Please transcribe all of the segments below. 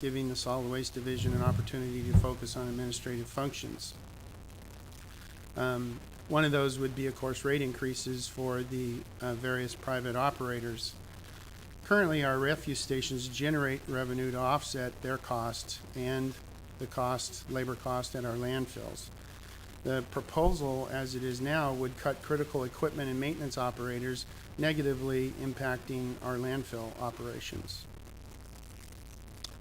giving the Solid Waste Division an opportunity to focus on administrative functions. One of those would be, of course, rate increases for the various private operators. Currently, our refuse stations generate revenue to offset their cost and the labor cost at our landfills. The proposal, as it is now, would cut critical equipment and maintenance operators, negatively impacting our landfill operations.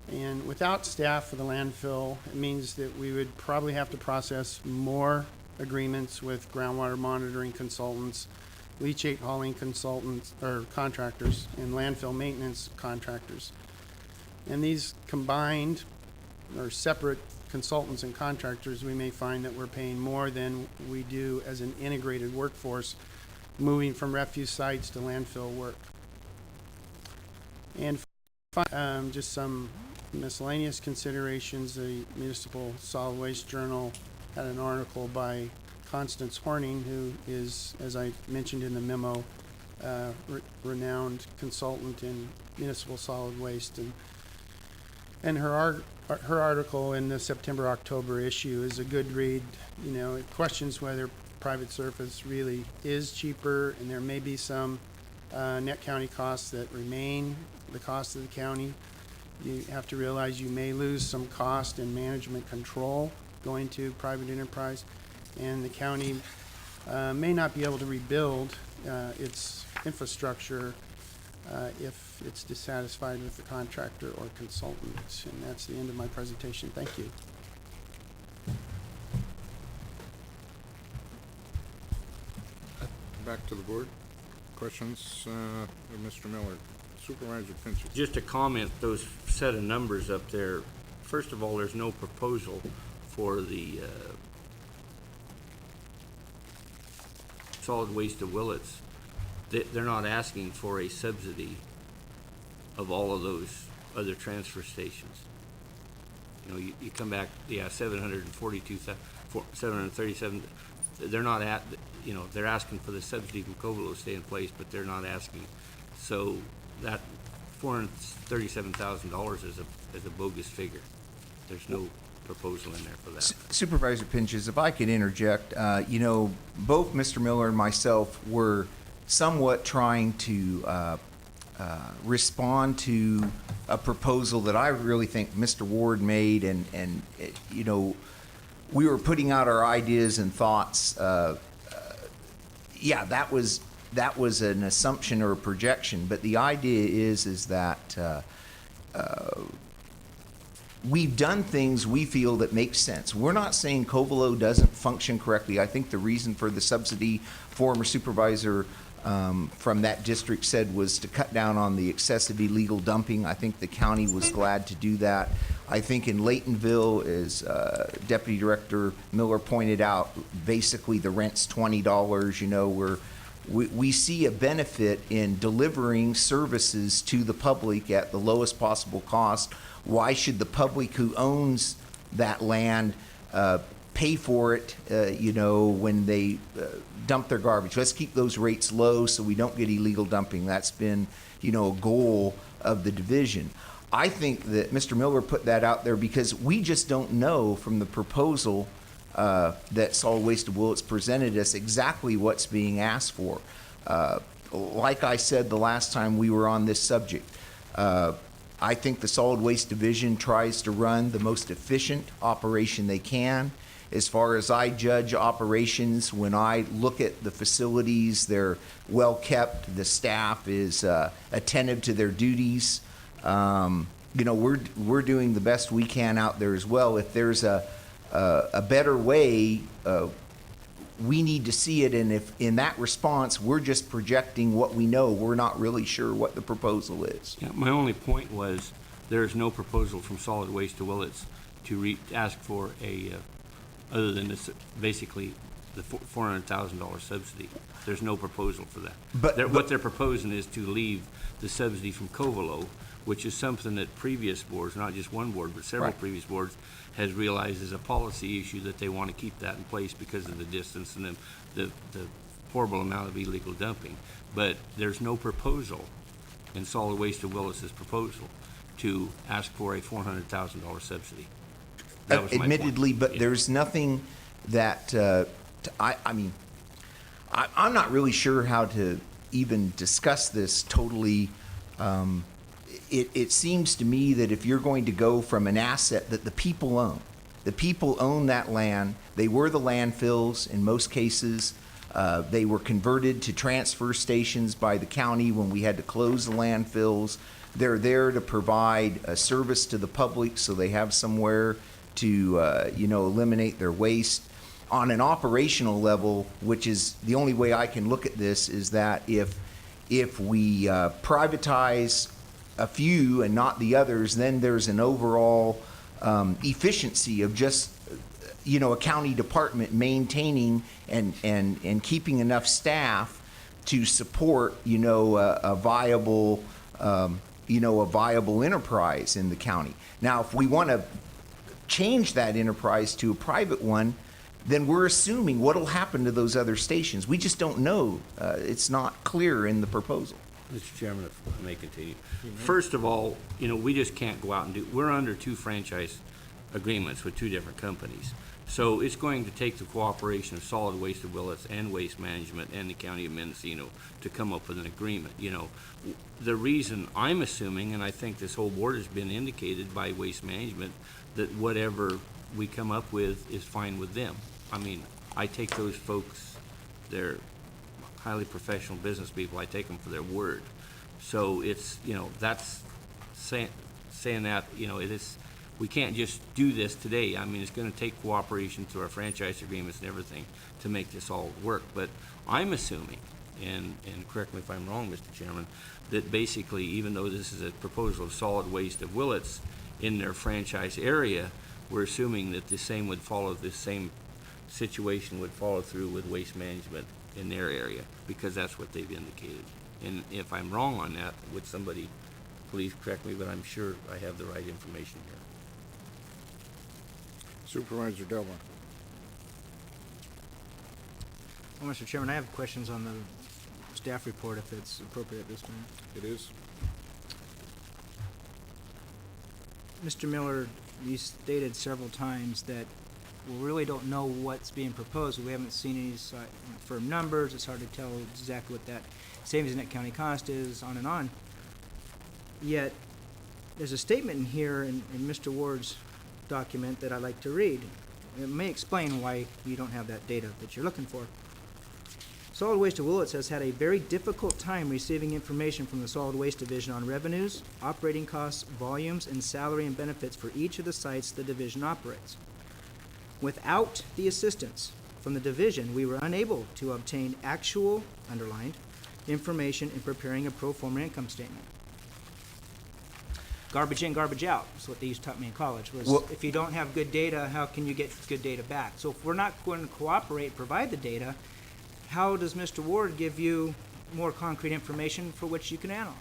And without staff for the landfill, it means that we would probably have to process more agreements with groundwater monitoring consultants, leachate hauling consultants or contractors, and landfill maintenance contractors. And these combined or separate consultants and contractors, we may find that we're paying more than we do as an integrated workforce moving from refuse sites to landfill work. And just some miscellaneous considerations. The Municipal Solid Waste Journal had an article by Constance Horning, who is, as I mentioned in the memo, renowned consultant in municipal solid waste, and her article in the September-October issue is a good read. You know, it questions whether private surface really is cheaper, and there may be some net county costs that remain the cost of the county. You have to realize you may lose some cost and management control going to private enterprise, and the county may not be able to rebuild its infrastructure if it's dissatisfied with the contractor or consultant. And that's the end of my presentation. Thank you. Back to the board. Questions of Mr. Miller? Supervisor Pinches. Just a comment, those set of numbers up there, first of all, there's no proposal for the solid waste of Willits. They're not asking for a subsidy of all of those other transfer stations. You know, you come back, yeah, 737, they're not at, you know, they're asking for the subsidy from Covelo to stay in place, but they're not asking. So that $437,000 is a bogus figure. There's no proposal in there for that. Supervisor Pinches, if I could interject, you know, both Mr. Miller and myself were somewhat trying to respond to a proposal that I really think Mr. Ward made, and you know, we were putting out our ideas and thoughts. Yeah, that was an assumption or a projection, but the idea is that we've done things we feel that make sense. We're not saying Covelo doesn't function correctly. I think the reason for the subsidy, former supervisor from that district said, was to cut down on the excessive illegal dumping. I think the county was glad to do that. I think in Laytonville, as Deputy Director Miller pointed out, basically the rent's $20. You know, we see a benefit in delivering services to the public at the lowest possible cost. Why should the public who owns that land pay for it, you know, when they dump their garbage? Let's keep those rates low so we don't get illegal dumping. That's been, you know, a goal of the division. I think that Mr. Miller put that out there because we just don't know from the proposal that Solid Waste of Willits presented us exactly what's being asked for. Like I said the last time we were on this subject, I think the Solid Waste Division tries to run the most efficient operation they can. As far as I judge operations, when I look at the facilities, they're well kept, the staff is attentive to their duties. You know, we're doing the best we can out there as well. If there's a better way, we need to see it, and if in that response we're just projecting what we know, we're not really sure what the proposal is. Yeah, my only point was there is no proposal from Solid Waste to Willits to ask for a other than this, basically the $400,000 subsidy. There's no proposal for that. But what they're proposing is to leave the subsidy from Covelo, which is something that previous boards, not just one board, but several previous boards, has realized is a policy issue, that they want to keep that in place because of the distance and the horrible amount of illegal dumping. But there's no proposal in Solid Waste of Willits' proposal to ask for a $400,000 subsidy. That was my point. Admittedly, but Yeah. there's nothing that, I mean, I'm not really sure how to even discuss this totally. It seems to me that if you're going to go from an asset that the people own that land, they were the landfills in most cases. They were converted to transfer stations by the county when we had to close the landfills. They're there to provide a service to the public, so they have somewhere to, eliminate their waste. On an operational level, which is the only way I can look at this, is that if we privatize a few and not the others, then there's an overall efficiency of just a county department maintaining and keeping enough staff to support a viable enterprise in the county. Now, if we want to change that enterprise to a private one, then we're assuming what'll happen to those other stations. We just don't know. It's not clear in the proposal. Mr. Chairman, if I may continue. First of all, we just can't go out and we're under 2 franchise agreements with 2 different companies. So it's going to take the cooperation of Solid Waste of Willits and Waste Management and the County of Mendocino to come up with an agreement. The reason I'm assuming, and I think this whole board has been indicated by Waste Management, that whatever we come up with is fine with them. I mean, I take those folks, they're highly professional business people, I take them for their word. So it's, that's saying that, it is, we can't just do this today. I mean, it's gonna take cooperation through our franchise agreements and everything to make this all work. But I'm assuming, and correct me if I'm wrong, Mr. Chairman, that basically, even though this is a proposal of Solid Waste of Willits in their franchise area, we're assuming that the same situation would follow through with Waste Management in their area, because that's what they've indicated. And if I'm wrong on that, would somebody please correct me, but I'm sure I have the right information here. Supervisor Delbar. Well, Mr. Chairman, I have questions on the staff report, if it's appropriate at this time. It is. Mr. Miller, you stated several times that we really don't know what's being proposed. We haven't seen any firm numbers. It's hard to tell exactly what that savings net county cost is, on and on. Yet, there's a statement in here in Mr. Ward's document that I'd like to read. It may explain why you don't have that data that you're looking for. Solid Waste of Willits has had a very difficult time receiving information from the Solid Waste Division on revenues, operating costs, volumes, and salary and benefits for each of the sites the division operates. Without the assistance from the division, we were unable to obtain actual, underlined, information in preparing a pro forma income statement. Garbage in, garbage out is what they used to taught me in college, was if you don't have good data, how can you get good data back? So if we're not going to cooperate, provide the data, how does Mr. Ward give you more concrete information for which you can analyze?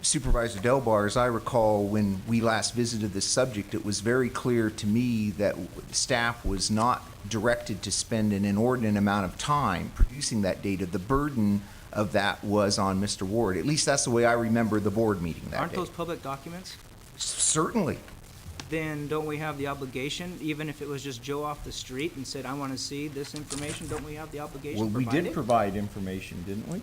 Supervisor Delbar, as I recall, when we last visited this subject, it was very clear to me that staff was not directed to spend an inordinate amount of time producing that data. The burden of that was on Mr. Ward. At least that's the way I remember the board meeting that day. Aren't those public documents? Certainly. Then don't we have the obligation, even if it was just Joe off the street and said, I want to see this information, don't we have the obligation to provide it? Provide information, didn't we?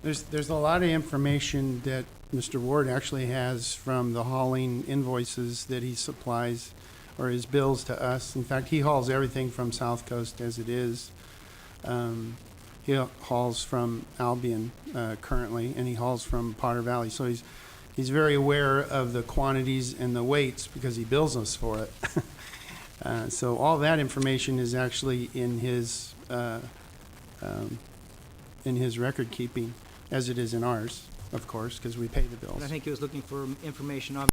There's a lot of information that Mr. Ward actually has from the hauling invoices that he supplies, or his bills to us. In fact, he hauls everything from South Coast as it is. He hauls from Albion currently, and he hauls from Potter Valley. So he's very aware of the quantities and the weights because he bills us for it. So all that information is actually in his record keeping, as it is in ours, of course, because we pay the bills. I think he was looking for information on